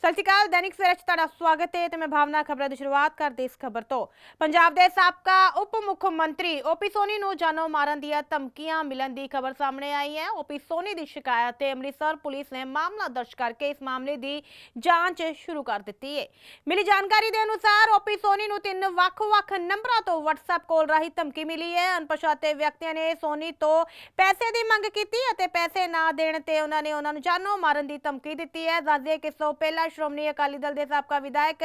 ਸਤਿ ਸ਼੍ਰੀ ਅਕਾਲ। दैनिक सवेरा च ਤੁਹਾਡਾ ਸਵਾਗਤ ਹੈ ਤੇ ਮੈਂ ਭਾਵਨਾ ਖਬਰਾਂ ਦੀ ਸ਼ੁਰੂਆਤ ਕਰਦੇ ਇਸ ਖਬਰ ਤੋਂ। ਪੰਜਾਬ ਦੇ ਸਾਬਕਾ ਉਪ ਮੁੱਖ ਮੰਤਰੀ ਓਪੀ ਸੋਨੀ ਨੂੰ ਜਾਨੋਂ ਮਾਰਨ ਦੀਆਂ ਧਮਕੀਆਂ ਮਿਲਣ ਦੀ ਖਬਰ ਸਾਹਮਣੇ ਆਈ ਹੈ। ਓਪੀ ਸੋਨੀ ਦੀ ਸ਼ਿਕਾਇਤ ਤੇ ਅੰਮ੍ਰਿਤਸਰ ਪੁਲਿਸ ਨੇ ਮਾਮਲਾ ਦਰਜ ਕਰਕੇ ਇਸ ਮਾਮਲੇ ਦੀ ਜਾਂਚ ਸ਼ੁਰੂ ਕਰ ਦਿੱਤੀ ਹੈ। ਮਿਲੀ ਜਾਣਕਾਰੀ ਦੇ ਅਨੁਸਾਰ ਓਪੀ ਸੋਨੀ ਨੂੰ 3 ਵੱਖ-ਵੱਖ ਨੰਬਰਾਂ ਤੋਂ WhatsApp ਕਾਲ ਰਾਹੀਂ ਧਮਕੀ ਮਿਲੀ ਹੈ। ਅਣਪਛਾਤੇ ਵਿਅਕਤੀਆਂ ਨੇ ਸੋਨੀ ਤੋਂ ਪੈਸੇ ਦੀ ਮੰਗ ਕੀਤੀ ਅਤੇ ਪੈਸੇ ਨਾ ਦੇਣ ਤੇ ਉਹਨਾਂ ਨੂੰ ਜਾਨੋਂ ਮਾਰਨ ਦੀ ਧਮਕੀ ਦਿੱਤੀ ਹੈ। ਦੱਸਦੇ ਕਿ ਇਸ ਤੋਂ ਪਹਿਲਾਂ ਸ਼੍ਰੋਮਣੀ ਅਕਾਲੀ ਦਲ ਦੇ ਸਾਬਕਾ ਵਿਧਾਇਕ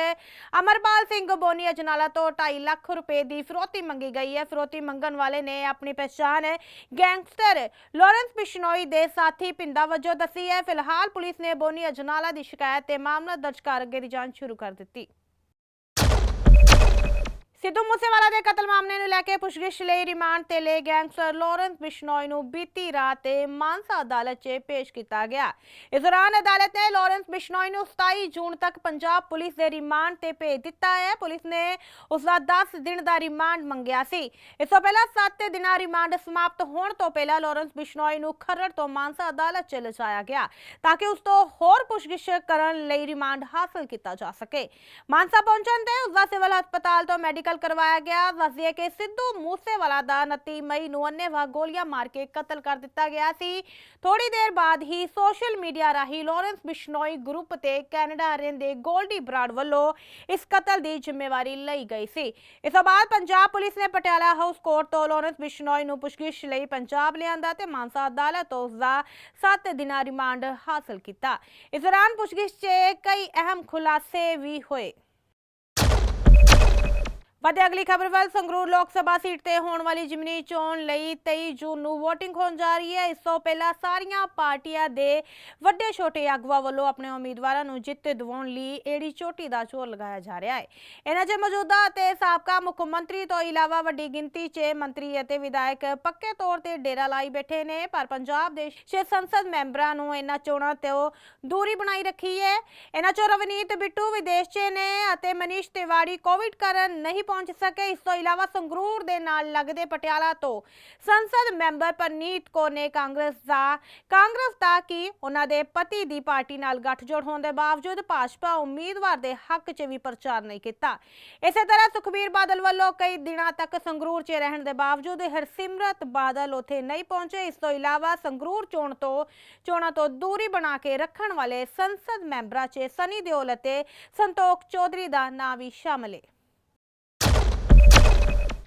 ਅਮਰਪਾਲ ਸਿੰਘ ਬੋਨੀ ਅਜਨਾਲਾ ਤੋਂ 2.5 ਲੱਖ ਰੁਪਏ ਦੀ ਫਿਰੌਤੀ ਮੰਗੀ ਗਈ ਹੈ। ਫਿਰੌਤੀ ਮੰਗਣ ਵਾਲੇ ਨੇ ਆਪਣੀ ਪਛਾਣ ਗੈਂਗਸਟਰ ਲਾਰੈਂਸ ਬਿਸ਼ਨੋਈ ਦੇ ਸਾਥੀ ਪਿੰਦਾ ਵਜੋਂ ਦੱਸੀ ਹੈ। ਫਿਲਹਾਲ ਪੁਲਿਸ ਨੇ ਬੋਨੀ ਅਜਨਾਲਾ ਦੀ ਸ਼ਿਕਾਇਤ ਤੇ ਮਾਮਲਾ ਦਰਜ ਕਰ ਅੱਗੇ ਦੀ ਜਾਂਚ ਸ਼ੁਰੂ ਕਰ ਦਿੱਤੀ। ਸਿੱਧੂ ਮੂਸੇਵਾਲਾ ਦੇ ਕਤਲ ਮਾਮਲੇ ਨੂੰ ਲੈ ਕੇ ਪੁੱਛਗਿੱਛ ਲਈ ਰਿਮਾਂਡ ਤੇ ਲਏ ਗੈਂਗਸਟਰ ਲਾਰੈਂਸ ਬਿਸ਼ਨੋਈ ਨੂੰ ਬੀਤੀ ਰਾਤ ਮਾਨਸਾ ਅਦਾਲਤ 'ਚ ਪੇਸ਼ ਕੀਤਾ ਗਿਆ। ਇਸ ਦੌਰਾਨ ਅਦਾਲਤ ਨੇ ਲਾਰੈਂਸ ਬਿਸ਼ਨੋਈ ਨੂੰ 27 ਜੂਨ ਤੱਕ ਪੰਜਾਬ ਪੁਲਿਸ ਦੇ ਰਿਮਾਂਡ ਤੇ ਭੇਜ ਦਿੱਤਾ ਹੈ। ਪੁਲਿਸ ਨੇ ਉਸ ਦਾ 10 ਦਿਨ ਦਾ ਰਿਮਾਂਡ ਮੰਗਿਆ ਸੀ। ਇਸ ਤੋਂ ਪਹਿਲਾਂ 7 ਦਿਨਾਂ ਰਿਮਾਂਡ ਸਮਾਪਤ ਹੋਣ ਤੋਂ ਪਹਿਲਾਂ ਲਾਰੈਂਸ ਬਿਸ਼ਨੋਈ ਨੂੰ ਖਰੜ ਤੋਂ ਮਾਨਸਾ ਅਦਾਲਤ 'ਚ ਲਿਜਾਇਆ ਗਿਆ ਤਾਂ ਕਿ ਉਸ ਤੋਂ ਹੋਰ ਪੁੱਛਗਿੱਛ ਕਰਨ ਲਈ ਰਿਮਾਂਡ ਹਾਸਲ ਕੀਤਾ ਜਾ ਸਕੇ। ਮਾਨਸਾ ਪਹੁੰਚਣ ਤੇ ਉਸ ਦਾ ਸਿਵਲ ਹਸਪਤਾਲ ਤੋਂ ਮੈਡੀਕਲ ਕਰਵਾਇਆ ਗਿਆ। ਦੱਸਿਆ ਕਿ ਸਿੱਧੂ ਮੂਸੇਵਾਲਾ ਦਾ 29 ਮਈ ਨੂੰ ਅੰਨ੍ਹੇਵਾਹ ਗੋਲੀਆਂ ਮਾਰ ਕੇ ਕਤਲ ਕਰ ਦਿੱਤਾ ਗਿਆ ਸੀ। ਥੋੜੀ ਦੇਰ ਬਾਅਦ ਹੀ ਸੋਸ਼ਲ ਮੀਡੀਆ ਰਾਹੀਂ ਲਾਰੈਂਸ ਬਿਸ਼ਨੋਈ ਗਰੁੱਪ ਤੇ ਕੈਨੇਡਾ ਰਹਿੰਦੇ ਗੋਲਡੀ ਬਰਾੜ ਵੱਲੋਂ ਇਸ ਕਤਲ ਦੀ ਜ਼ਿੰਮੇਵਾਰੀ ਲਈ ਗਈ ਸੀ। ਇਸ ਤੋਂ ਬਾਅਦ ਪੰਜਾਬ ਪੁਲਿਸ ਨੇ ਪਟਿਆਲਾ ਹਾਊਸ ਕੋਰਟ ਤੋਂ ਲਾਰੈਂਸ ਬਿਸ਼ਨੋਈ ਨੂੰ ਪੁੱਛਗਿੱਛ ਲਈ ਪੰਜਾਬ ਲਿਆਂਦਾ ਤੇ ਮਾਨਸਾ ਅਦਾਲਤ ਤੋਂ ਉਸ ਦਾ 7 ਦਿਨਾਂ ਰਿਮਾਂਡ ਹਾਸਲ ਕੀਤਾ। ਇਸ ਦੌਰਾਨ ਪੁੱਛਗਿੱਛ 'ਚ ਕਈ ਅਹਿਮ ਖੁਲਾਸੇ ਵੀ ਹੋਏ। ਵੱਧ ਅਗਲੀ ਖਬਰ ਵੱਲ। ਸੰਗਰੂਰ ਲੋਕ ਸਭਾ ਸੀਟ ਤੇ ਹੋਣ ਵਾਲੀ ਜ਼ਿਮਨੀ ਚੋਣ ਲਈ 23 ਜੂਨ ਨੂੰ VOTING ਹੋਣ ਜਾ ਰਹੀ ਹੈ। ਇਸ ਤੋਂ ਪਹਿਲਾਂ ਸਾਰੀਆਂ ਪਾਰਟੀਆਂ ਦੇ ਵੱਡੇ ਛੋਟੇ ਆਗੂਆਂ ਵੱਲੋਂ ਆਪਣੇ ਉਮੀਦਵਾਰਾਂ ਨੂੰ ਜਿੱਤ ਦਿਵਾਉਣ ਲਈ ਏੜੀ ਚੋਟੀ ਦਾ ਜ਼ੋਰ ਲਗਾਇਆ ਜਾ ਰਿਹਾ ਹੈ। ਇਹਨਾਂ 'ਚ ਮੌਜੂਦਾ ਅਤੇ ਸਾਬਕਾ ਮੁੱਖ ਮੰਤਰੀ ਤੋਂ ਇਲਾਵਾ ਵੱਡੀ ਗਿਣਤੀ 'ਚ ਮੰਤਰੀ ਅਤੇ ਵਿਧਾਇਕ ਪੱਕੇ ਤੌਰ ਤੇ ਡੇਰਾ ਲਾਈ ਬੈਠੇ ਨੇ, ਪਰ ਪੰਜਾਬ ਦੇ 6 ਸੰਸਦ ਮੈਂਬਰਾਂ ਨੂੰ ਇਹਨਾਂ ਚੋਣਾਂ ਤੋਂ ਦੂਰੀ ਬਣਾਈ ਰੱਖੀ ਹੈ। ਇਹਨਾਂ 'ਚੋਂ ਰਵਨੀਤ ਬਿੱਟੂ ਵਿਦੇਸ਼ 'ਚ ਨੇ ਅਤੇ ਮਨੀਸ਼ ਤਿਵਾੜੀ ਕੋਵਿਡ ਕਾਰਨ ਨਹੀਂ ਪਹੁੰਚ ਸਕੇ। ਇਸ ਤੋਂ ਇਲਾਵਾ ਸੰਗਰੂਰ ਦੇ ਨਾਲ ਲੱਗਦੇ ਪਟਿਆਲਾ ਤੋਂ ਸੰਸਦ ਮੈਂਬਰ ਪਰਨੀਤ ਕੌਰ ਨੇ ਕਾਂਗਰਸ ਦਾ ਕਿ ਉਹਨਾਂ ਦੇ ਪਤੀ ਦੀ ਪਾਰਟੀ ਨਾਲ ਗੱਠਜੋੜ ਹੋਣ ਦੇ ਬਾਵਜੂਦ ਭਾਜਪਾ ਉਮੀਦਵਾਰ ਦੇ ਹੱਕ 'ਚ ਵੀ ਪ੍ਰਚਾਰ ਨਹੀਂ ਕੀਤਾ। ਇਸੇ ਤਰ੍ਹਾਂ ਸੁਖਬੀਰ ਬਾਦਲ ਵੱਲੋਂ ਕਈ ਦਿਨਾਂ ਤੱਕ ਸੰਗਰੂਰ 'ਚ ਰਹਿਣ ਦੇ ਬਾਵਜੂਦ ਹਰਸਿਮਰਤ ਬਾਦਲ ਉੱਥੇ ਨਹੀਂ ਪਹੁੰਚੇ। ਇਸ ਤੋਂ ਇਲਾਵਾ ਸੰਗਰੂਰ ਚੋਣਾਂ ਤੋਂ ਦੂਰੀ ਬਣਾ ਕੇ ਰੱਖਣ ਵਾਲੇ ਸੰਸਦ ਮੈਂਬਰਾਂ 'ਚ ਸਨੀ ਦਿਓਲ ਅਤੇ ਸੰਤੋਖ ਚੌਧਰੀ ਦਾ ਨਾਂ ਵੀ ਸ਼ਾਮਲ ਹੈ।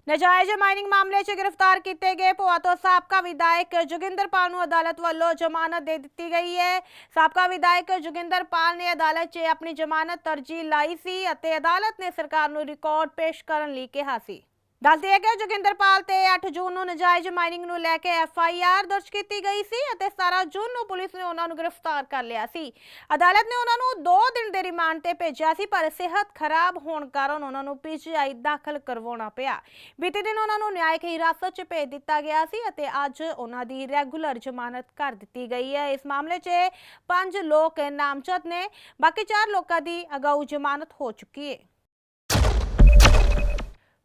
ਨਾਜਾਇਜ਼ ਮਾਈਨਿੰਗ ਮਾਮਲੇ 'ਚ ਗ੍ਰਿਫਤਾਰ ਕੀਤੇ ਗਏ ਭੋਆ ਤੋਂ ਸਾਬਕਾ ਵਿਧਾਇਕ ਜੋਗਿੰਦਰਪਾਲ ਨੂੰ ਅਦਾਲਤ ਵੱਲੋਂ ਜ਼ਮਾਨਤ ਦੇ ਦਿੱਤੀ ਗਈ ਹੈ। ਸਾਬਕਾ ਵਿਧਾਇਕ ਜੋਗਿੰਦਰਪਾਲ ਨੇ ਅਦਾਲਤ 'ਚ ਆਪਣੀ ਜ਼ਮਾਨਤ ਅਰਜ਼ੀ ਲਾਈ ਸੀ ਅਤੇ ਅਦਾਲਤ ਨੇ ਸਰਕਾਰ ਨੂੰ ਰਿਕਾਰਡ ਪੇਸ਼ ਕਰਨ ਲਈ ਕਿਹਾ ਸੀ। ਦੱਸਦੇ ਕਿ ਜੋਗਿੰਦਰਪਾਲ ਤੇ 8 ਜੂਨ ਨੂੰ ਨਾਜਾਇਜ਼ ਮਾਈਨਿੰਗ ਨੂੰ ਲੈ ਕੇ FIR ਦਰਜ ਕੀਤੀ ਗਈ ਸੀ ਅਤੇ 17 ਜੂਨ ਨੂੰ ਪੁਲਿਸ ਨੇ ਉਹਨਾਂ ਨੂੰ ਗ੍ਰਿਫਤਾਰ ਕਰ ਲਿਆ ਸੀ। ਅਦਾਲਤ ਨੇ ਉਹਨਾਂ ਨੂੰ 2 ਦਿਨ ਦੇ ਰਿਮਾਂਡ ਤੇ ਭੇਜਿਆ ਸੀ, ਪਰ ਸਿਹਤ ਖਰਾਬ ਹੋਣ ਕਾਰਨ ਉਹਨਾਂ ਨੂੰ PGI ਦਾਖਲ ਕਰਵਾਉਣਾ ਪਿਆ। ਬੀਤੇ ਦਿਨ ਉਹਨਾਂ ਨੂੰ ਨਿਆਇਕ ਹਿਰਾਸਤ 'ਚ ਭੇਜ ਦਿੱਤਾ ਗਿਆ ਸੀ ਅਤੇ ਅੱਜ ਉਹਨਾਂ ਦੀ ਰੈਗੂਲਰ ਜ਼ਮਾਨਤ ਕਰ ਦਿੱਤੀ ਗਈ ਹੈ। ਇਸ ਮਾਮਲੇ 'ਚ 5 ਲੋਕ ਨਾਮਜ਼ਦ ਨੇ, ਬਾਕੀ 4 ਲੋਕਾਂ ਦੀ ਅਗਾਊ ਜ਼ਮਾਨਤ ਹੋ ਚੁੱਕੀ ਹੈ।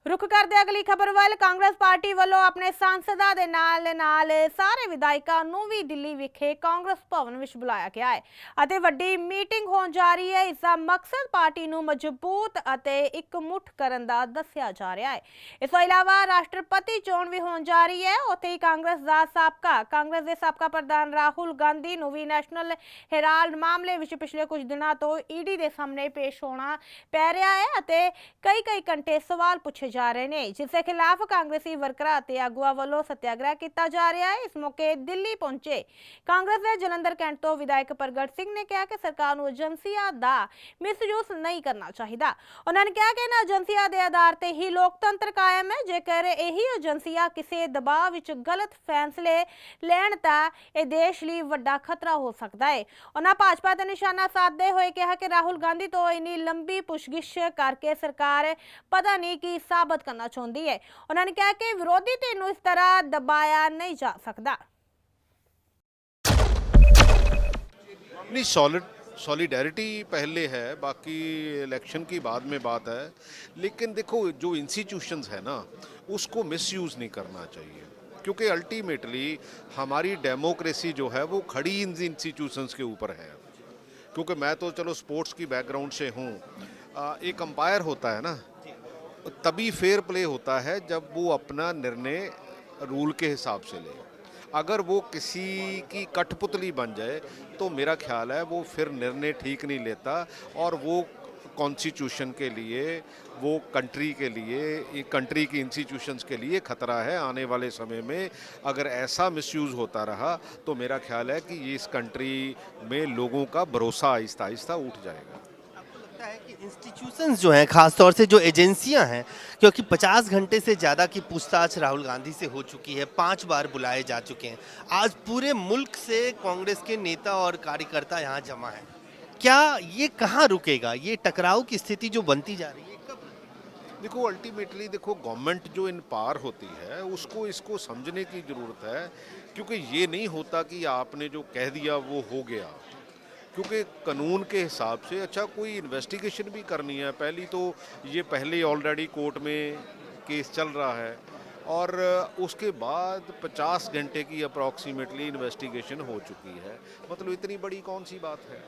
रुख करते अगली खबर वाल। कांग्रेस पार्टी वालों अपने सांसदा दे नाल सारे विधायकों नूं भी दिल्ली विखे कांग्रेस भवन विच बुलाया गया है अते वड्डी मीटिंग होण जा रही है। इसका मकसद पार्टी नूं मजबूत अते इकमुठ करन दा दस्सिया जा रहा है। इस तों इलावा राष्ट्रपति चोण भी होण जा रही है। उत्थे ही कांग्रेस दे साबका प्रधान राहुल गांधी नूं भी नैशनल हेराल्ड मामले विच पिछले कुछ दिनों तो ईडी दे सामने पेश होना पै रहा है अते कई घंटे सवाल पूछे जा रहे हैं, जिसके खिलाफ कांग्रेसी वर्करां ते आगुआं वालों सत्याग्रह किया जा रहा है। इस मौके दिल्ली पहुंचे कांग्रेस के जलंधर कैंट तो विधायक प्रगट सिंह ने कहा कि सरकार नूं एजेंसियां दा मिसयूज नहीं करना चाहिए। उन्होंने कहा कि इन एजेंसियां के आधार ते ही लोकतंत्र कायम है। जेकर यही एजेंसियां किसी दबाव विच गलत फैसले लैण तां इह देश लई वड्डा खतरा हो सकता है। उन्होंने भाजपा ते निशाना साधते हुए कहा कि राहुल गांधी तो इन्नी लंबी पुछगिछ करके सरकार पता नहीं की साबित करना चाहती है। उन्होंने कहा कि विरोधी धिर नूं इस तरह दबाया नहीं जा सकता। नहीं, सॉलिडैरिटी पहले है, बाकी इलेक्शन की बाद में बात है। लेकिन देखो, जो इंस्टीट्यूशंस है ना, उसको मिसयूज़ नहीं करना चाहिए, क्योंकि अल्टीमेटली हमारी डेमोक्रेसी जो है वो खड़ी इन इंस्टीट्यूशंस के ऊपर है। क्योंकि मैं तो चलो स्पोर्ट्स की बैकग्राउंड से हूँ। एक अंपायर होता है ना, तभी फेयर प्ले होता है जब वो अपना निर्णय रूल के हिसाब से ले। अगर वो किसी की कठपुतली बन जाए तो मेरा ख्याल है वो फिर निर्णय ठीक नहीं लेता, और वो कॉन्स्टिट्यूशन के लिए, वो कंट्री के लिए, कंट्री की इंस्टीट्यूशंस के लिए खतरा है। आने वाले समय में अगर ऐसा मिसयूज़ होता रहा तो मेरा ख्याल है कि ये इस कंट्री में लोगों का भरोसा आहिस्ता आहिस्ता उठ जाएगा। आपको लगता है कि इंस्टीट्यूशंस जो हैं, खासतौर से जो एजेंसियां हैं, क्योंकि 50 घंटे से ज़्यादा की पूछताछ राहुल गांधी से हो चुकी है, 5 बार बुलाए जा चुके हैं, आज पूरे मुल्क से कांग्रेस के नेता और कार्यकर्ता यहाँ जमा है, क्या ये कहाँ रुकेगा? ये टकराव की स्थिति जो बनती जा रही है कब? देखो अल्टीमेटली देखो, गवर्नमेंट जो इन पार होती है उसको इसको समझने की ज़रूरत है, क्योंकि ये नहीं होता कि आपने जो कह दिया वो हो गया। क्योंकि कानून के हिसाब से अच्छा कोई इन्वेस्टिगेशन भी करनी है। पहली तो ये पहले ऑलरेडी कोर्ट में केस चल रहा है, और उसके बाद 50 घंटे की अप्रॉक्सीमेटली इन्वेस्टिगेशन हो चुकी है। मतलब इतनी बड़ी कौन सी बात है?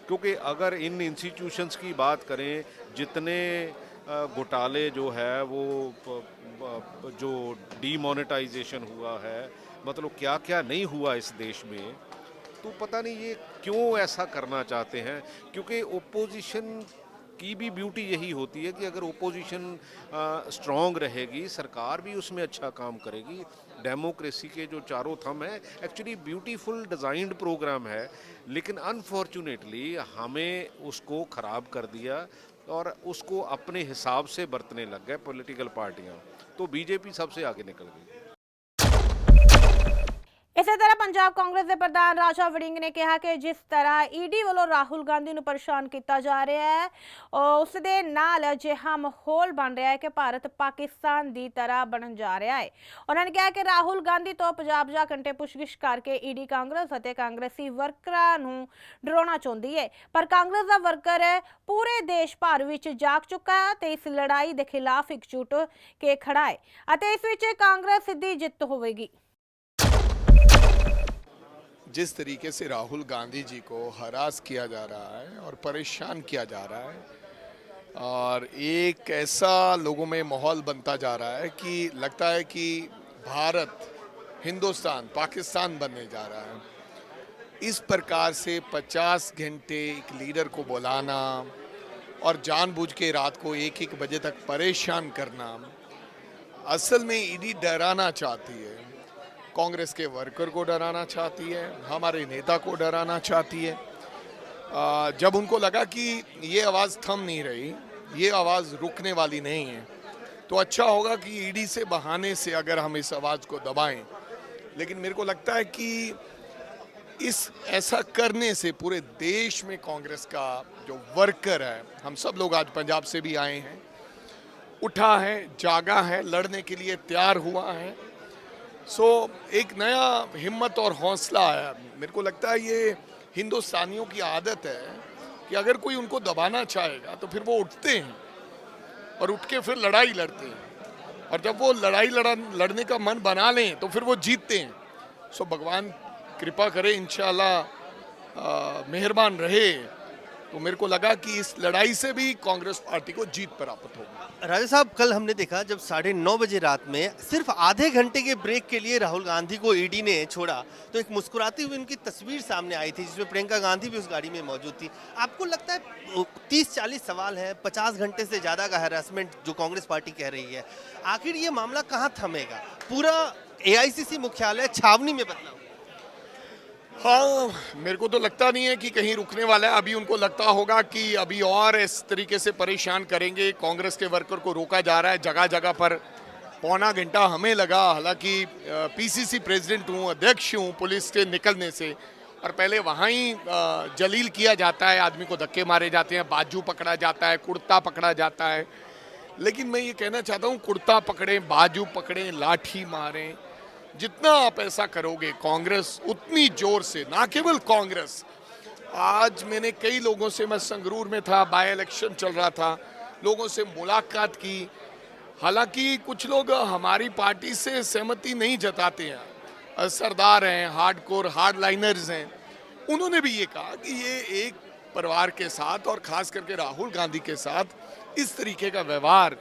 क्योंकि अगर इन इंस्टीट्यूशंस की बात करें, जितने घोटाले जो है वो जो डीमोनेटाइजेशन हुआ है, मतलब क्या क्या नहीं हुआ इस देश में, तो पता नहीं ये क्यों ऐसा करना चाहते हैं। क्योंकि ओपोजिशन की भी ब्यूटी यही होती है कि अगर ओपोजिशन स्ट्रांग रहेगी, सरकार भी उसमें अच्छा काम करेगी। डेमोक्रेसी के जो चारों थंब हैं, एक्चुअली ब्यूटीफुल डिज़ाइंड प्रोग्राम है, लेकिन अनफॉर्चुनेटली हमें उसको ख़राब कर दिया और उसको अपने हिसाब से बरतने लग गए पॉलिटिकल पार्टियां। तो बीजेपी सबसे आगे निकल गई। ਇਸੇ ਤਰ੍ਹਾਂ ਪੰਜਾਬ ਕਾਂਗਰਸ ਦੇ ਪ੍ਰਧਾਨ ਰਾਜਾ ਵੜਿੰਗ ਨੇ ਕਿਹਾ ਕਿ ਜਿਸ ਤਰ੍ਹਾਂ ਈਡੀ ਵੱਲੋਂ ਰਾਹੁਲ ਗਾਂਧੀ ਨੂੰ ਪਰੇਸ਼ਾਨ ਕੀਤਾ ਜਾ ਰਿਹਾ ਹੈ, ਉਸ ਦੇ ਨਾਲ ਅਜਿਹਾ ਮਾਹੌਲ ਬਣ ਰਿਹਾ ਹੈ ਕਿ ਭਾਰਤ ਪਾਕਿਸਤਾਨ ਦੀ ਤਰ੍ਹਾਂ ਬਣਨ ਜਾ ਰਿਹਾ ਹੈ। ਉਹਨਾਂ ਨੇ ਕਿਹਾ ਕਿ ਰਾਹੁਲ ਗਾਂਧੀ ਤੋਂ 50 ਘੰਟੇ ਪੁੱਛਗਿੱਛ ਕਰਕੇ ਈਡੀ ਕਾਂਗਰਸ ਅਤੇ ਕਾਂਗਰਸੀ ਵਰਕਰਾਂ ਨੂੰ ਡਰਾਉਣਾ ਚਾਹੁੰਦੀ ਹੈ, ਪਰ ਕਾਂਗਰਸ ਦਾ ਵਰਕਰ ਪੂਰੇ ਦੇਸ਼ ਭਰ ਵਿੱਚ ਜਾਗ ਚੁੱਕਾ ਹੈ ਤੇ ਇਸ ਲੜਾਈ ਦੇ ਖਿਲਾਫ ਇਕਜੁੱਟ ਕੇ ਖੜਾ ਹੈ ਅਤੇ ਇਸ ਵਿੱਚ ਕਾਂਗਰਸ ਸਿੱਧੀ ਜਿੱਤ ਹੋਵੇਗੀ। जिस तरीके से राहुल गांधी जी को हरास किया जा रहा है और परेशान किया जा रहा है, और एक ऐसा लोगों में माहौल बनता जा रहा है कि लगता है कि भारत हिंदुस्तान पाकिस्तान बनने जा रहा है। इस प्रकार से 50 घंटे एक लीडर को बुलाना और जानबूझ के रात को 1-1 बजे तक परेशान करना, असल में ईडी डराना चाहती है, कांग्रेस के वर्कर को डराना चाहती है, हमारे नेता को डराना चाहती है। जब उनको लगा कि ये आवाज़ थम नहीं रही, ये आवाज़ रुकने वाली नहीं है, तो अच्छा होगा कि ईडी से बहाने से अगर हम इस आवाज़ को दबाएं। लेकिन मेरे को लगता है कि इस ऐसा करने से पूरे देश में कांग्रेस का जो वर्कर है, हम सब लोग आज पंजाब से भी आए हैं, उठा है, जागा है, लड़ने के लिए तैयार हुआ है। एक नया हिम्मत और हौसला आया। मेरे को लगता है ये हिंदुस्तानियों की आदत है कि अगर कोई उनको दबाना चाहेगा तो फिर वो उठते हैं और उठ के फिर लड़ाई लड़ते हैं, और जब वो लड़ने का मन बना लें तो फिर वो जीतते हैं। भगवान कृपा करे, इंशाल्लाह मेहरबान रहे, तो मेरे को लगा कि इस लड़ाई से भी कांग्रेस पार्टी को जीत प्राप्त होगी। राजा साहब, कल हमने देखा जब 9:30 बजे रात में सिर्फ आधे घंटे के ब्रेक के लिए राहुल गांधी को ईडी ने छोड़ा, तो एक मुस्कुराती हुई उनकी तस्वीर सामने आई थी जिसमें प्रियंका गांधी भी उस गाड़ी में मौजूद थी। आपको लगता है 30-40 सवाल है, 50 घंटे से ज़्यादा का हैरेसमेंट जो कांग्रेस पार्टी कह रही है, आखिर ये मामला कहाँ थमेगा? पूरा AICC मुख्यालय छावनी में बदला। हाँ, मेरे को तो लगता नहीं है कि कहीं रुकने वाला है। अभी उनको लगता होगा कि अभी और इस तरीके से परेशान करेंगे। कांग्रेस के वर्कर को रोका जा रहा है जगह जगह पर, पौना घंटा हमें लगा। हालांकि PCC प्रेसिडेंट हूँ, अध्यक्ष हूँ, पुलिस के निकलने से, और पहले वहाँ ही जलील किया जाता है, आदमी को धक्के मारे जाते हैं, बाजू पकड़ा जाता है, कुर्ता पकड़ा जाता है। लेकिन मैं ये कहना चाहता हूँ, कुर्ता पकड़ें, बाजू पकड़ें, लाठी मारें, जितना आप ऐसा करोगे कांग्रेस उतनी जोर से, ना केवल कांग्रेस। आज मैंने कई लोगों से, मैं संगरूर में था, बाय इलेक्शन चल रहा था, लोगों से मुलाकात की। हालांकि कुछ लोग हमारी पार्टी से सहमति नहीं जताते हैं, सरदार हैं, हार्डकोर हार्डलाइनर्स हैं, उन्होंने भी ये कहा कि ये एक परिवार के साथ और खास करके राहुल गांधी के साथ इस तरीके का व्यवहार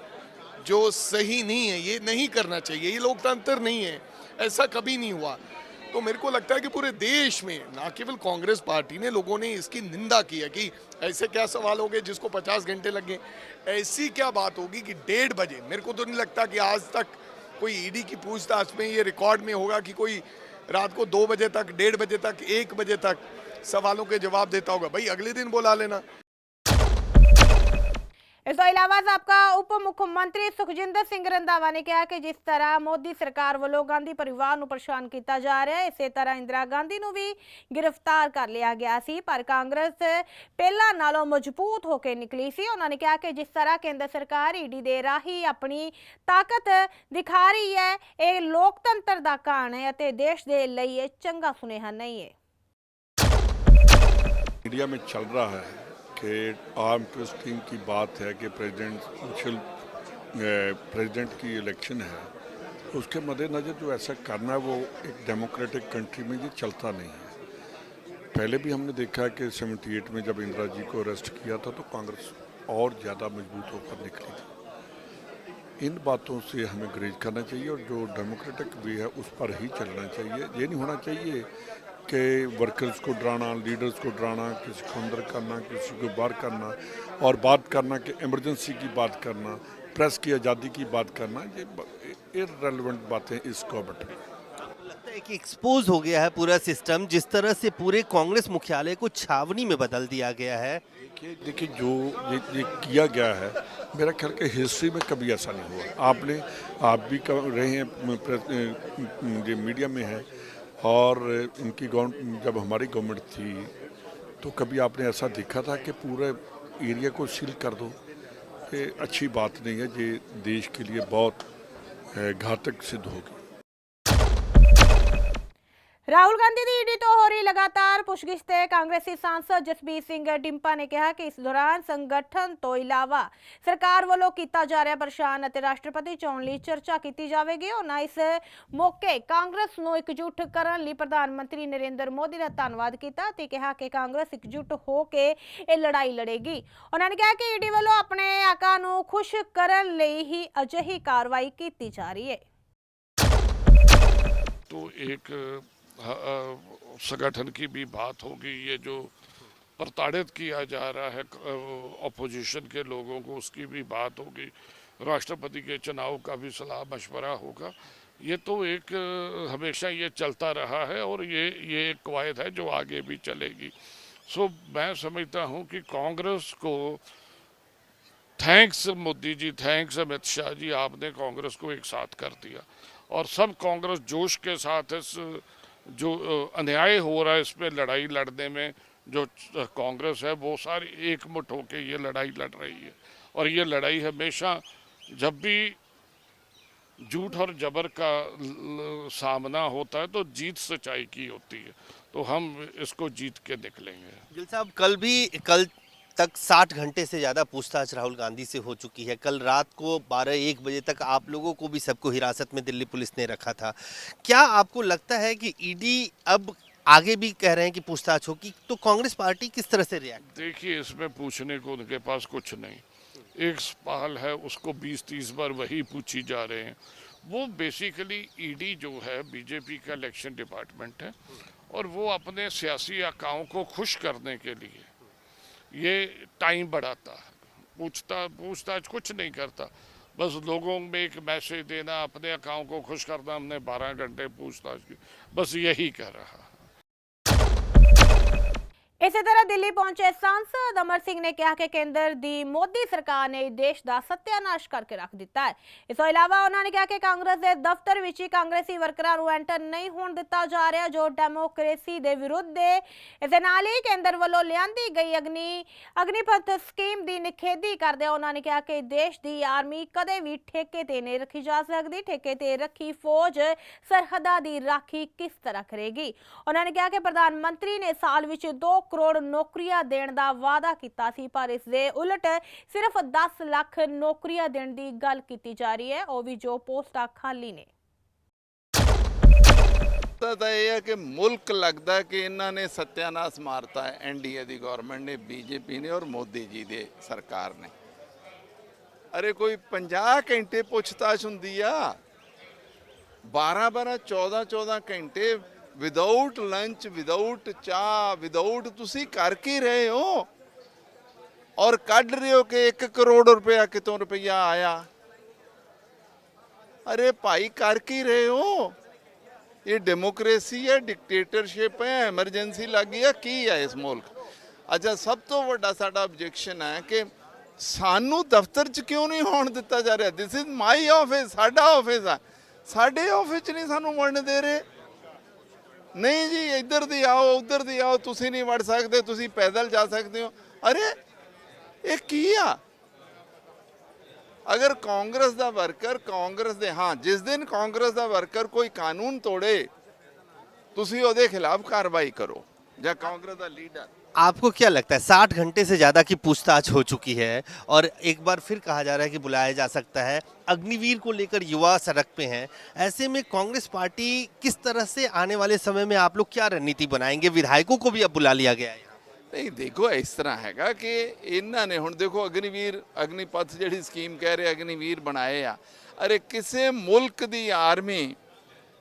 जो सही नहीं है, ये नहीं करना चाहिए, ये लोकतंत्र नहीं है, ऐसा कभी नहीं हुआ। तो मेरे को लगता है कि पूरे देश में, ना केवल कांग्रेस पार्टी ने, लोगों ने इसकी निंदा की है कि ऐसे क्या सवाल हो गए जिसको 50 घंटे लग गए, ऐसी क्या बात होगी कि 1:30 बजे। मेरे को तो नहीं लगता कि आज तक कोई ईडी की पूछताछ में ये रिकॉर्ड में होगा कि कोई रात को 2 बजे तक, 1:30 बजे तक, 1 बजे तक सवालों के जवाब देता होगा। भाई अगले दिन बुला लेना। ਇਸ ਤੋਂ ਇਲਾਵਾ ਸਾਬਕਾ ਉਪ ਮੁੱਖ ਮੰਤਰੀ ਸੁਖਜਿੰਦਰ ਸਿੰਘ ਰੰਧਾਵਾ ਨੇ ਕਿਹਾ ਕਿ ਜਿਸ ਤਰ੍ਹਾਂ ਮੋਦੀ ਸਰਕਾਰ ਵੱਲੋਂ ਗਾਂਧੀ ਪਰਿਵਾਰ ਨੂੰ ਪਰੇਸ਼ਾਨ ਕੀਤਾ ਜਾ ਰਿਹਾ ਹੈ, ਇਸੇ ਤਰ੍ਹਾਂ ਇੰਦਰਾ ਗਾਂਧੀ ਨੂੰ ਵੀ ਗ੍ਰਿਫਤਾਰ ਕਰ ਲਿਆ ਗਿਆ ਸੀ, ਪਰ ਕਾਂਗਰਸ ਪਹਿਲਾਂ ਨਾਲੋਂ ਮਜ਼ਬੂਤ ਹੋ ਕੇ ਨਿਕਲੀ ਸੀ। ਉਹਨਾਂ ਨੇ ਕਿਹਾ ਕਿ ਜਿਸ ਤਰ੍ਹਾਂ ਕੇਂਦਰ ਸਰਕਾਰ ਈਡੀ ਦੇ ਰਾਹੀਂ ਆਪਣੀ ਤਾਕਤ ਦਿਖਾ ਰਹੀ ਹੈ, ਇਹ ਲੋਕਤੰਤਰ ਦਾ ਕਾਣ ਹੈ ਅਤੇ ਦੇਸ਼ ਦੇ ਲਈ ਇਹ ਚੰਗਾ ਸੁਨੇਹਾ ਨਹੀਂ ਹੈ। मीडिया में चल रहा है कि आर्म ट्विस्टिंग की बात है कि प्रेसिडेंट की इलेक्शन है, उसके मद्देनज़र जो ऐसा करना है वो एक डेमोक्रेटिक कंट्री में ये चलता नहीं है। पहले भी हमने देखा है कि 78 में जब इंदिरा जी को अरेस्ट किया था तो कांग्रेस और ज़्यादा मजबूत होकर निकली थी। इन बातों से हमें गुरेज करना चाहिए और जो डेमोक्रेटिक वे है उस पर ही चलना चाहिए। ये नहीं होना चाहिए कि वर्कर्स को डराना, लीडर्स को डराना, किसी को अंदर करना, किसी को बाहर करना और बात करना कि इमरजेंसी की बात करना, प्रेस की आज़ादी की बात करना, ये इररेलेवेंट बातें इस गवर्नमेंट में। लगता है कि एक्सपोज हो गया है पूरा सिस्टम, जिस तरह से पूरे कांग्रेस मुख्यालय को छावनी में बदल दिया गया है। देखिए जो ये किया गया है, मेरा ख्याल कि हिस्ट्री में कभी ऐसा नहीं हुआ। आप भी रहे हैं, ये मीडिया में है, और उनकी जब हमारी गवर्नमेंट थी तो कभी आपने ऐसा देखा था कि पूरे एरिया को सील कर दो? ये अच्छी बात नहीं है, ये देश के लिए बहुत घातक सिद्ध होगी। ਰਾਹੁਲ ਗਾਂਧੀ ਦੀ ਈਡੀ ਤੋਂ ਹੋ ਰਹੀ ਲਗਾਤਾਰ ਪੁੱਛਗਿੱਛ ਤੇ ਕਾਂਗਰਸੀ ਸਾਂਸਦ ਜਸਬੀਰ ਸਿੰਘ ਡਿੰਪਾ ਨੇ ਕਿਹਾ ਕਿ ਇਸ ਦੌਰਾਨ ਸੰਗਠਨ ਤੋਂ ਇਲਾਵਾ ਸਰਕਾਰ ਵੱਲੋਂ ਕੀਤਾ ਜਾ ਰਿਹਾ ਪਰੇਸ਼ਾਨ ਅਤੇ ਰਾਸ਼ਟਰਪਤੀ ਚੋਣ ਲਈ ਚਰਚਾ ਕੀਤੀ ਜਾਵੇਗੀ। ਉਹਨਾਂ ਇਸ ਮੌਕੇ ਕਾਂਗਰਸ ਨੂੰ ਇਕਜੁੱਟ ਕਰਨ ਲਈ ਪ੍ਰਧਾਨ ਮੰਤਰੀ ਨਰਿੰਦਰ ਮੋਦੀ ਦਾ ਧੰਨਵਾਦ ਕੀਤਾ ਤੇ ਕਿਹਾ ਕਿ ਕਾਂਗਰਸ ਇਕਜੁੱਟ ਹੋ ਕੇ ਇਹ ਲੜਾਈ ਲੜੇਗੀ। ਉਹਨਾਂ ਨੇ ਕਿਹਾ ਕਿ ਈਡੀ ਵੱਲੋਂ ਆਪਣੇ ਆਕਾ ਨੂੰ ਖੁਸ਼ ਕਰਨ ਲਈ ਹੀ ਅਜਿਹੀ ਕਾਰਵਾਈ ਕੀਤੀ ਜਾ ਰਹੀ ਹੈ। तो एक संगठन की भी बात होगी, ये जो प्रताड़ित किया जा रहा है अपोजिशन के लोगों को, उसकी भी बात होगी, राष्ट्रपति के चुनाव का भी सलाह मशवरा होगा। ये तो एक हमेशा ये चलता रहा है और ये एक कवायद है जो आगे भी चलेगी। सो मैं समझता हूँ कि कांग्रेस को थैंक्स मोदी जी, थैंक्स अमित शाह जी, आपने कांग्रेस को एक साथ कर दिया और सब कांग्रेस जोश के साथ इस जो अन्याय हो रहा है इस पर लड़ाई लड़ने में, जो कांग्रेस है वो सारी एकमुठ होकर ये लड़ाई लड़ रही है। और ये लड़ाई हमेशा जब भी झूठ और जबर का सामना होता है तो जीत सच्चाई की होती है, तो हम इसको जीत के निकलेंगे। गिल साहब, कल तक 60 घंटे से ज़्यादा पूछताछ राहुल गांधी से हो चुकी है। कल रात को 12-1 बजे तक आप लोगों को भी सबको हिरासत में दिल्ली पुलिस ने रखा था। क्या आपको लगता है कि ईडी अब आगे भी कह रहे हैं कि पूछताछ होगी, तो कांग्रेस पार्टी किस तरह से रिएक्ट? देखिए, इसमें पूछने को उनके पास कुछ नहीं। एक सवाल है, उसको 20-30 बार वही पूछी जा रहे हैं। वो बेसिकली ईडी जो है बीजेपी का इलेक्शन डिपार्टमेंट है और वो अपने सियासी आकाओं को खुश करने के लिए ये टाइम बढ़ाता है, पूछताछ कुछ नहीं करता, बस लोगों में एक मैसेज देना, अपने अकाउंट को खुश करना, हमने 12 घंटे पूछताछ की, बस यही कर रहा है। ਇਸੇ ਤਰ੍ਹਾਂ ਦਿੱਲੀ ਪਹੁੰਚੇ ਸਾਂਸਦ ਅਮਰ ਸਿੰਘ ਨੇ ਕਿਹਾ ਕਿ ਕੇਂਦਰ ਦੀ ਮੋਦੀ ਸਰਕਾਰ ਨੇ ਦੇਸ਼ ਦਾ ਸੱਤਿਆਨਾਸ਼ ਕਰਕੇ ਰੱਖ ਦਿੱਤਾ ਹੈ। ਇਸ ਤੋਂ ਇਲਾਵਾ ਉਹਨਾਂ ਨੇ ਕਿਹਾ ਕਿ ਕਾਂਗਰਸ ਦੇ ਦਫ਼ਤਰ ਵਿੱਚ ਹੀ ਕਾਂਗਰਸੀ ਵਰਕਰਾਂ ਨੂੰ ਐਂਟਰ ਨਹੀਂ ਹੋਣ ਦਿੱਤਾ ਜਾ ਰਿਹਾ, ਜੋ ਡੈਮੋਕ੍ਰੇਸੀ ਦੇ ਵਿਰੁੱਧ ਹੈ। ਇਸ ਦੇ ਨਾਲ ਹੀ ਕੇਂਦਰ ਵੱਲੋਂ ਲਿਆਂਦੀ ਗਈ ਅਗਨੀਪਥ ਸਕੀਮ ਦੀ ਨਿਖੇਧੀ ਕਰਦਿਆਂ ਉਹਨਾਂ ਨੇ ਕਿਹਾ ਕਿ ਦੇਸ਼ ਦੀ ਆਰਮੀ ਕਦੇ ਵੀ ਠੇਕੇ ਤੇ ਨਹੀਂ ਰੱਖੀ ਜਾ ਸਕਦੀ। ਠੇਕੇ ਤੇ ਰੱਖੀ ਫੌਜ ਸਰਹੱਦਾਂ ਦੀ ਰਾਖੀ ਕਿਸ ਤਰ੍ਹਾਂ ਕਰੇਗੀ? ਉਹਨਾਂ ਨੇ ਕਿਹਾ ਕਿ ਪ੍ਰਧਾਨ ਮੰਤਰੀ ਨੇ ਸਾਲ ਵਿੱਚ 2 ਕਰੋੜ ਨੌਕਰੀਆਂ ਦੇਣ ਦਾ ਵਾਅਦਾ ਕੀਤਾ ਸੀ, ਪਰ ਇਸ ਦੇ ਉਲਟ ਸਿਰਫ 10 ਲੱਖ ਨੌਕਰੀਆਂ ਦੇਣ ਦੀ ਗੱਲ ਕੀਤੀ ਜਾ ਰਹੀ ਹੈ, ਉਹ ਵੀ ਜੋ ਪੋਸਟਾਂ ਖਾਲੀ ਨੇ। ਤਾਂ ਇਹ ਹੈ ਕਿ ਮੁਲਕ ਲੱਗਦਾ ਕਿ ਇਹਨਾਂ ਨੇ ਸੱਤਿਆਨਾਸ਼ ਮਾਰਤਾ ਹੈ, ਐਨਡੀਏ ਦੀ ਗਵਰਨਮੈਂਟ ਨੇ, ਬੀਜੇਪੀ ਨੇ ਔਰ ਮੋਦੀ ਜੀ ਦੇ ਸਰਕਾਰ ਨੇ। ਅਰੇ ਕੋਈ 50 ਘੰਟੇ ਪੁੱਛਤਾਛ ਹੁੰਦੀ ਆ, 12 14 ਘੰਟੇ ਵਿਦਆਊਟ ਲੰਚ, ਵਿਦਆਊਟ ਚਾਹ, ਵਿਦਆਊਟ, ਤੁਸੀਂ ਕਰ ਕੀ ਰਹੇ ਹੋ? ਔਰ ਕੱਢ ਰਹੇ ਹੋ ਕਿ 1 ਕਰੋੜ ਰੁਪਇਆ ਕਿਤੋਂ ਰੁਪਇਆ ਆਇਆ। ਅਰੇ ਭਾਈ ਕਰ ਕੀ ਰਹੇ ਹੋ? ਇਹ ਡੈਮੋਕ੍ਰੇਸੀ ਹੈ, ਡਿਕਟੇਟਰਸ਼ਿਪ ਹੈ, ਐਮਰਜੈਂਸੀ ਲੱਗ ਗਈ ਹੈ, ਕੀ ਹੈ ਇਸ ਮੁਲਕ? ਅੱਛਾ, ਸਭ ਤੋਂ ਵੱਡਾ ਸਾਡਾ ਆਬਜੈਕਸ਼ਨ ਹੈ ਕਿ ਸਾਨੂੰ ਦਫ਼ਤਰ 'ਚ ਕਿਉਂ ਨਹੀਂ ਹੋਣ ਦਿੱਤਾ ਜਾ ਰਿਹਾ? ਦਿਸ ਇਜ਼ ਮਾਈ ਆਫਿਸ, ਸਾਡਾ ਆਫਿਸ ਆ, ਸਾਡੇ ਆਫਿਸ 'ਚ ਨਹੀਂ ਸਾਨੂੰ ਵੜਨ ਦੇ ਰਹੇ। ਨਹੀਂ ਜੀ, ਇੱਧਰ ਦੀ ਆਓ, ਉੱਧਰ ਦੀ ਆਓ, ਤੁਸੀਂ ਨਹੀਂ ਵੜ ਸਕਦੇ, ਤੁਸੀਂ ਪੈਦਲ ਜਾ ਸਕਦੇ ਹੋ। ਅਰੇ ਇਹ ਕੀ ਆ? ਅਗਰ ਕਾਂਗਰਸ ਦਾ ਵਰਕਰ, ਕਾਂਗਰਸ ਦੇ, ਹਾਂ, ਜਿਸ ਦਿਨ ਕਾਂਗਰਸ ਦਾ ਵਰਕਰ ਕੋਈ ਕਾਨੂੰਨ ਤੋੜੇ ਤੁਸੀਂ ਉਹਦੇ ਖਿਲਾਫ कार्रवाई करो, ਜਾਂ ਕਾਂਗਰਸ ਦਾ ਲੀਡਰ। आपको क्या लगता है 60 घंटे से ज़्यादा की पूछताछ हो चुकी है और एक बार फिर कहा जा रहा है कि बुलाया जा सकता है, अग्निवीर को लेकर युवा सड़क पे हैं, ऐसे में कांग्रेस पार्टी किस तरह से आने वाले समय में आप लोग क्या रणनीति बनाएंगे? विधायकों को भी अब बुला लिया गया है। नहीं देखो, इस तरह हैगा कि इन्होंने हुण देखो अग्निवीर, अग्निपथ जिहड़ी स्कीम कह रहे अग्निवीर बनाए आ। अरे किसी मुल्क दी आर्मी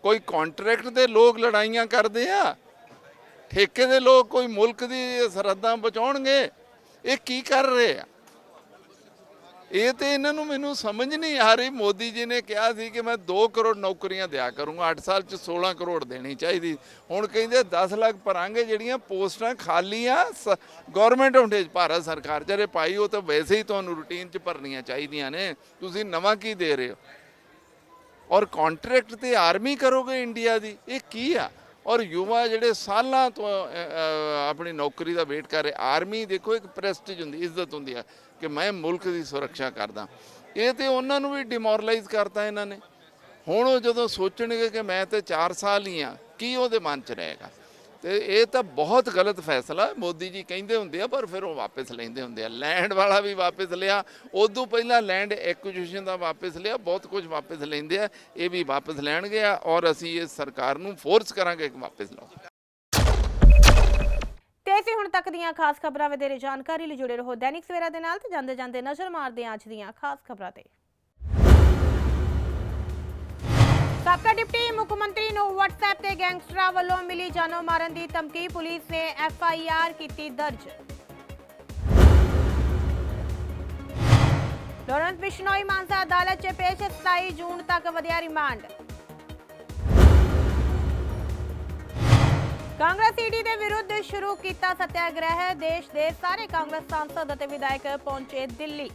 कोई कॉन्ट्रैक्ट दे लोग लड़ाइयां करदे आ? ठेके दे लोग कोई मुल्क दी सरहदां बचाउणगे? ये की कर रहे आ? ਇਹ ਤੇ ਇਹਨਾਂ ਨੂੰ ਮੈਨੂੰ ਸਮਝ ਨਹੀਂ ਆ ਰਹੀ। ਮੋਦੀ ਜੀ ਨੇ ਕਿਹਾ ਸੀ ਕਿ ਮੈਂ 2 ਕਰੋੜ ਨੌਕਰੀਆਂ ਦਿਆ ਕਰੂੰਗਾ, 8 ਸਾਲ ਚ 16 ਕਰੋੜ ਦੇਣੀ ਚਾਹੀਦੀ। ਹੁਣ ਕਹਿੰਦੇ 10 ਲੱਖ ਭਰਾਂਗੇ, ਜਿਹੜੀਆਂ ਪੋਸਟਾਂ ਖਾਲੀਆਂ ਗਵਰਨਮੈਂਟ ਹੁੰਦੇ ਭਾਰਤ ਸਰਕਾਰ ਜਿਹੜੇ ਪਾਈ, ਉਹ ਤਾਂ ਵੈਸੇ ਹੀ ਤੁਹਾਨੂੰ ਰੂਟੀਨ ਚ ਭਰਨੀਆਂ ਚਾਹੀਦੀਆਂ ਨੇ, ਤੁਸੀਂ ਨਵਾਂ ਕੀ ਦੇ ਰਹੇ ਹੋ? ਔਰ ਕੰਟਰੈਕਟ ਤੇ ਆਰਮੀ ਕਰੋਗੇ ਇੰਡੀਆ ਦੀ, ਇਹ ਕੀ ਆ? ਔਰ ਯੁਵਾ ਜਿਹੜੇ ਸਾਲਾਂ ਤੋਂ ਆਪਣੀ ਨੌਕਰੀ ਦਾ ਵੇਟ ਕਰ ਰਹੇ। ਆਰਮੀ ਦੇਖੋ ਇੱਕ ਪ੍ਰੈਸਟੀਜ ਹੁੰਦੀ, ਇੱਜ਼ਤ ਹੁੰਦੀ ਆ ਕਿ ਮੈਂ ਮੁਲਕ ਦੀ ਸੁਰੱਖਿਆ ਕਰਦਾ। ਇਹ ਤੇ ਉਹਨਾਂ ਨੂੰ ਵੀ ਡਿਮੋਰਲਾਈਜ਼ ਕਰਤਾ ਇਹਨਾਂ ਨੇ। ਹੁਣ ਉਹ ਜਦੋਂ ਸੋਚਣਗੇ ਕਿ ਮੈਂ ਤੇ 4 ਸਾਲ ਹੀ ਆ, ਕੀ ਉਹਦੇ ਮਨ 'ਚ ਰਹੇਗਾ? ਤੇ ਇਹ ਤਾਂ ਬਹੁਤ ਗਲਤ ਫੈਸਲਾ ਮੋਦੀ ਜੀ ਕਹਿੰਦੇ ਹੁੰਦੇ ਆ, ਪਰ ਫਿਰ ਉਹ ਵਾਪਸ ਲੈਂਦੇ ਹੁੰਦੇ ਆ। ਲੈਂਡ ਵਾਲਾ ਵੀ ਵਾਪਸ ਲਿਆ, ਉਦੋਂ ਪਹਿਲਾਂ ਲੈਂਡ ਐਕੁਜੀਸ਼ਨ ਦਾ ਵਾਪਸ ਲਿਆ, ਬਹੁਤ ਕੁਝ ਵਾਪਸ ਲੈਂਦੇ ਆ, ਇਹ ਵੀ ਵਾਪਸ ਲੈਣਗੇ ਔਰ ਅਸੀਂ ਇਸ ਸਰਕਾਰ ਨੂੰ ਫੋਰਸ ਕਰਾਂਗੇ ਕਿ ਵਾਪਸ ਲਓ। ਤੇ ਅਸੀਂ ਹੁਣ ਤੱਕ ਦੀਆਂ ਖਾਸ ਖਬਰਾਂ ਵਧੇਰੇ ਜਾਣਕਾਰੀ ਲਈ ਜੁੜੇ ਰਹੋ ਦੈਨਿਕ ਸਵੇਰਾ ਦੇ ਨਾਲ ਤੇ ਜਾਂਦੇ ਜਾਂਦੇ ਨਜ਼ਰ ਮਾਰਦੇ ਹਾਂ ਅੱਜ ਦੀਆਂ ਖਾਸ ਖਬਰਾਂ ਤੇ। ਸਾਬਕਾ ਡਿਪਟੀ ਮੁੱਖ ਮੰਤਰੀ ਨੂੰ WhatsApp ਤੇ ਗੈਂਗਸਟਰਾਂ ਵੱਲੋਂ ਮਿਲੀ ਜਾਨੋਂ ਮਾਰਨ ਦੀ ਧਮਕੀ, ਪੁਲਿਸ ਨੇ FIR ਕੀਤੀ ਦਰਜ। ਲਾਰੈਂਸ ਬਿਸ਼ਨੋਈ ਮਾਨਸਾ ਅਦਾਲਤ 'ਚ ਪੇਸ਼, 27 ਜੂਨ ਤੱਕ ਵਧਿਆ ਰਿਮਾਂਡ। ਕਾਂਗਰਸ ਈਡੀ ਦੇ ਵਿਰੁੱਧ ਸ਼ੁਰੂ ਕੀਤਾ ਸੱਤਿਆਗ੍ਰਹਿ, ਦੇਸ਼ ਦੇ ਸਾਰੇ ਕਾਂਗਰਸ ਸਾਂਸਦ ਅਤੇ ਵਿਧਾਇਕ ਪਹੁੰਚੇ ਦਿੱਲੀ।